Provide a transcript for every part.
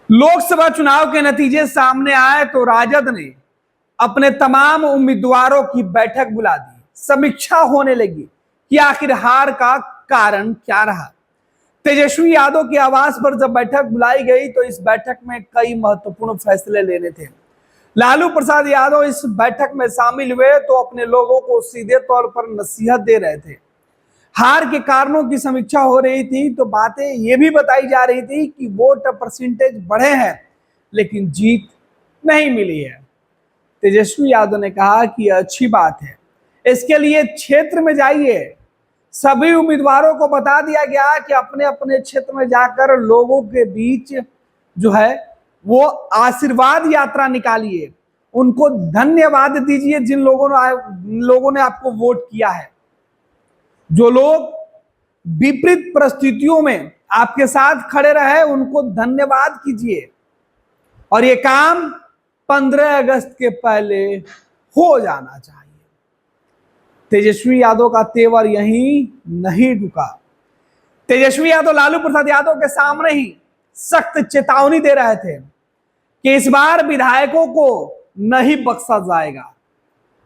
लोकसभा चुनाव के नतीजे सामने आए तो राजद ने अपने तमाम उम्मीदवारों की बैठक बुला दी। समीक्षा होने लगी कि आखिर हार का कारण क्या रहा। तेजस्वी यादव के आवास पर जब बैठक बुलाई गई तो इस बैठक में कई महत्वपूर्ण फैसले लेने थे। लालू प्रसाद यादव इस बैठक में शामिल हुए तो अपने लोगों को सीधे तौर पर नसीहत दे रहे थे। हार के कारणों की समीक्षा हो रही थी तो बातें ये भी बताई जा रही थी कि वोट परसेंटेज बढ़े हैं लेकिन जीत नहीं मिली है। तेजस्वी यादव ने कहा कि यह अच्छी बात है, इसके लिए क्षेत्र में जाइए। सभी उम्मीदवारों को बता दिया गया कि अपने अपने क्षेत्र में जाकर लोगों के बीच जो है वो आशीर्वाद यात्रा निकालिए, उनको धन्यवाद दीजिए जिन लोगों ने आपको वोट किया है। जो लोग विपरीत परिस्थितियों में आपके साथ खड़े रहे उनको धन्यवाद कीजिए और ये काम 15 अगस्त के पहले हो जाना चाहिए। तेजस्वी यादव का तेवर यहीं नहीं रुका। तेजस्वी यादव लालू प्रसाद यादव के सामने ही सख्त चेतावनी दे रहे थे कि इस बार विधायकों को नहीं बख्शा जाएगा।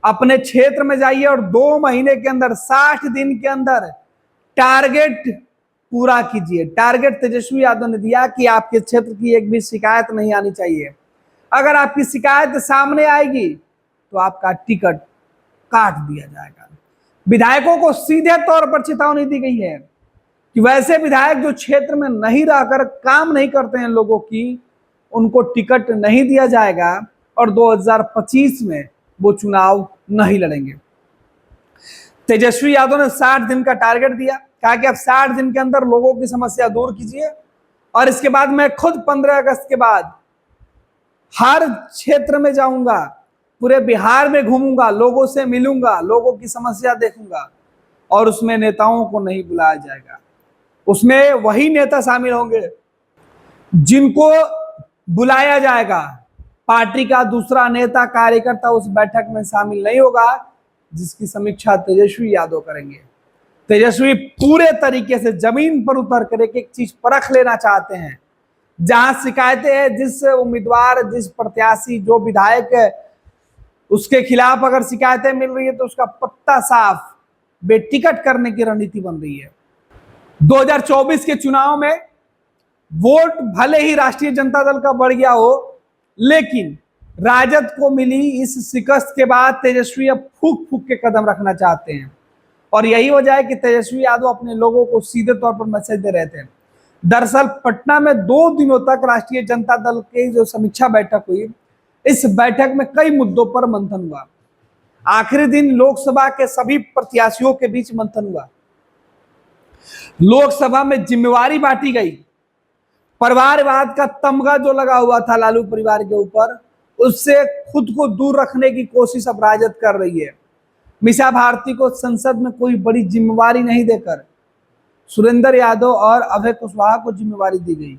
अपने क्षेत्र में जाइए और 2 महीने के अंदर 60 दिन के अंदर टारगेट पूरा कीजिए। टारगेट तेजस्वी यादव ने दिया कि आपके क्षेत्र की एक भी शिकायत नहीं आनी चाहिए। अगर आपकी शिकायत सामने आएगी तो आपका टिकट काट दिया जाएगा। विधायकों को सीधे तौर पर चेतावनी दी गई है कि वैसे विधायक जो क्षेत्र में नहीं रहकर काम नहीं करते हैं लोगों की, उनको टिकट नहीं दिया जाएगा और 2025 में वो चुनाव नहीं लड़ेंगे। तेजस्वी यादव ने 60 दिन का टारगेट दिया, कहा कि आप 60 दिन के अंदर लोगों की समस्या दूर कीजिए और इसके बाद मैं खुद 15 अगस्त के बाद हर क्षेत्र में जाऊंगा, पूरे बिहार में घूमूंगा, लोगों से मिलूंगा, लोगों की समस्या देखूंगा और उसमें नेताओं को नहीं बुलाया जाएगा। उसमें वही नेता शामिल होंगे जिनको बुलाया जाएगा। पार्टी का दूसरा नेता कार्यकर्ता उस बैठक में शामिल नहीं होगा जिसकी समीक्षा तेजस्वी यादव करेंगे। तेजस्वी पूरे तरीके से जमीन पर उतर कर एक एक चीज परख लेना चाहते हैं। जहां शिकायतें हैं, जिस उम्मीदवार, जिस प्रत्याशी, जो विधायक है उसके खिलाफ अगर शिकायतें मिल रही है तो उसका पत्ता साफ बेटिकट करने की रणनीति बन रही है। 2024 के चुनाव में वोट भले ही राष्ट्रीय जनता दल का बढ़ गया हो, लेकिन राजद को मिली इस शिकस्त के बाद तेजस्वी अब फूक फूक के कदम रखना चाहते हैं और यही वजह है कि तेजस्वी यादव अपने लोगों को सीधे तौर पर मैसेज दे रहे थे। दरअसल पटना में 2 दिनों तक राष्ट्रीय जनता दल की जो समीक्षा बैठक हुई, इस बैठक में कई मुद्दों पर मंथन हुआ। आखिरी दिन लोकसभा के सभी प्रत्याशियों के बीच मंथन हुआ। लोकसभा में जिम्मेवारी बांटी गई। परिवारवाद का तमगा जो लगा हुआ था लालू परिवार के ऊपर, उससे खुद को दूर रखने की कोशिश अब राजद कर रही है। मीसा भारती को संसद में कोई बड़ी जिम्मेवारी नहीं देकर सुरेंद्र यादव और अभय कुशवाहा को जिम्मेवारी दी गई।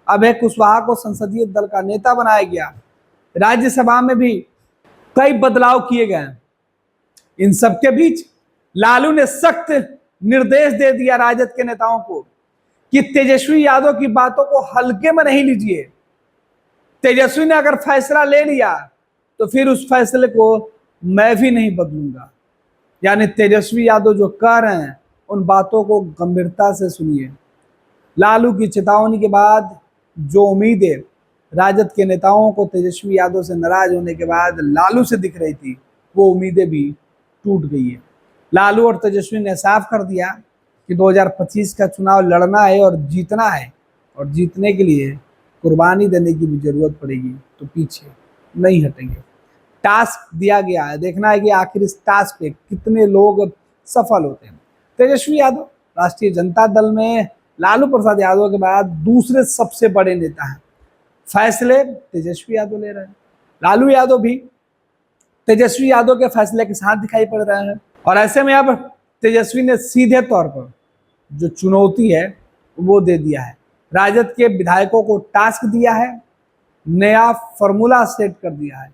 अभय कुशवाहा को संसदीय दल का नेता बनाया गया। राज्यसभा में भी कई बदलाव किए गए। इन सबके बीच लालू ने सख्त निर्देश दे दिया राजद के नेताओं को कि तेजस्वी यादव की बातों को हल्के में नहीं लीजिए। तेजस्वी ने अगर फैसला ले लिया तो फिर उस फैसले को मैं भी नहीं बदलूंगा। यानी तेजस्वी यादव जो कह रहे हैं उन बातों को गंभीरता से सुनिए। लालू की चेतावनी के बाद जो उम्मीदें राजद के नेताओं को तेजस्वी यादव से नाराज होने के बाद लालू से दिख रही थी, वो उम्मीदें भी टूट गई है। लालू और तेजस्वी ने साफ कर दिया कि 2025 का चुनाव लड़ना है और जीतना है और जीतने के लिए कुर्बानी देने की भी जरूरत पड़ेगी, तो पीछे नहीं हटेंगे। टास्क दिया गया है, देखना है कि आखिर इस टास्क पे कितने लोग सफल होते हैं। तेजस्वी यादव राष्ट्रीय जनता दल में लालू प्रसाद यादव के बाद दूसरे सबसे बड़े नेता हैं। फैसले तेजस्वी यादव ले रहे हैं। लालू यादव भी तेजस्वी यादव के फैसले के साथ दिखाई पड़ रहे हैं और ऐसे में अब तेजस्वी ने सीधे तौर पर जो चुनौती है वो दे दिया है। राजद के विधायकों को टास्क दिया है, नया फॉर्मूला सेट कर दिया है।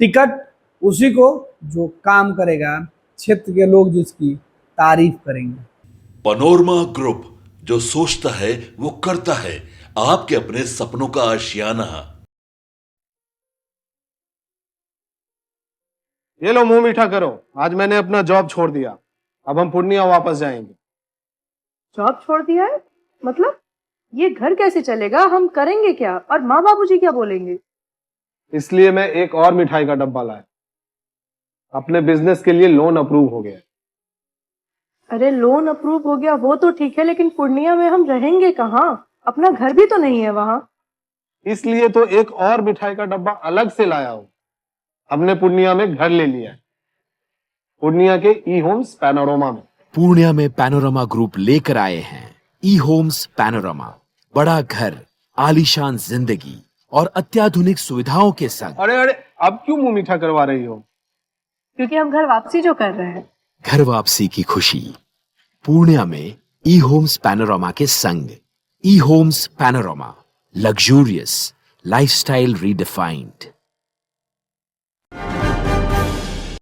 टिकट उसी को जो काम करेगा, क्षेत्र के लोग जिसकी तारीफ करेंगे। पनोरमा ग्रुप, जो सोचता है वो करता है। आपके अपने सपनों का आशियाना। ये लो मुंह मीठा करो, आज मैंने अपना जॉब छोड़ दिया। अब हम पूर्णिया वापस जाएंगे। जॉब छोड़ दिया है? मतलब ये घर कैसे चलेगा? हम करेंगे क्या? और माँ बाबूजी क्या बोलेंगे? इसलिए मैं एक और मिठाई का डब्बा लाया। अपने बिजनेस के लिए लोन अप्रूव हो गया। अरे लोन अप्रूव हो गया वो तो ठीक है, लेकिन पूर्णिया में हम रहेंगे कहाँ? अपना घर भी तो नहीं है वहां। इसलिए तो एक और मिठाई का डब्बा अलग से लाया हूं। हमने पूर्णिया में घर ले लिया है, पूर्णिया के ई होम्स पैनोरमा में। पूर्णिया में पैनोरमा ग्रुप लेकर आए हैं ई होम्स पैनोरमा। बड़ा घर, आलीशान जिंदगी और अत्याधुनिक सुविधाओं के संग। अरे अरे, अब क्यों मुंह मीठा करवा रही हो? क्योंकि हम घर वापसी जो कर रहे हैं। घर वापसी की खुशी पूर्णिया में ई होम्स पैनोरमा के संग। E Homes Panorama, luxurious lifestyle redefined.